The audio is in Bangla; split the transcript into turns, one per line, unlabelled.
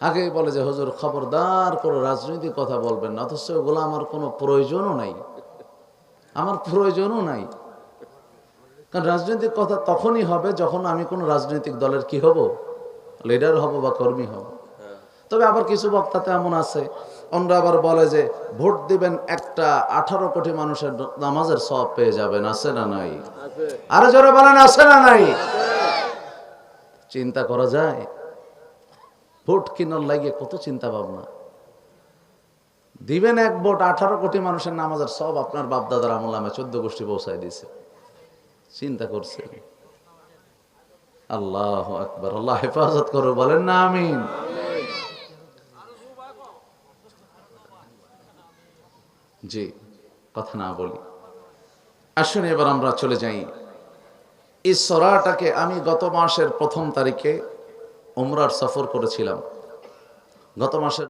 আগেই বলে যে হুজুর খবরদার কোনো রাজনৈতিক কথা বলবেন না, অথচ ওগুলো আমার কোনো প্রয়োজনও নাই, আমার প্রয়োজনও নাই। কারণ রাজনৈতিক কথা তখনই হবে যখন আমি কোনো রাজনৈতিক দলের কি হব, লিডার হব বা কর্মী হব। তবে আবার কিছু বক্তাতে এমন আছে, অন্যরা আবার বলে যে ভোট দিবেন একটা 18 কোটি মানুষের নামাজের সওয়াব পেয়ে যাবেন। আছে না নাই? আরো জোরে বলেন, আছে না নাই? চিন্তা করা যায়, ভোট কিনার লাগিয়ে কত চিন্তা ভাবনা। দিবেন এক ভোট, 18 কোটি মানুষের নামাজের সওয়াব আপনার বাপদাদার আমল নামে 14 গোষ্ঠী পৌঁছায় দিছে। চিন্তা করছে। আল্লাহু আকবার, আল্লাহ হেফাজত করো, বলেন না আমিন। জি, কথা না বলি, আসুন এবার আমরা চলে যাই। এই সূরাটাকে আমি গত মাসের 1 তারিখে উমরার সফর করেছিলাম। গত মাসের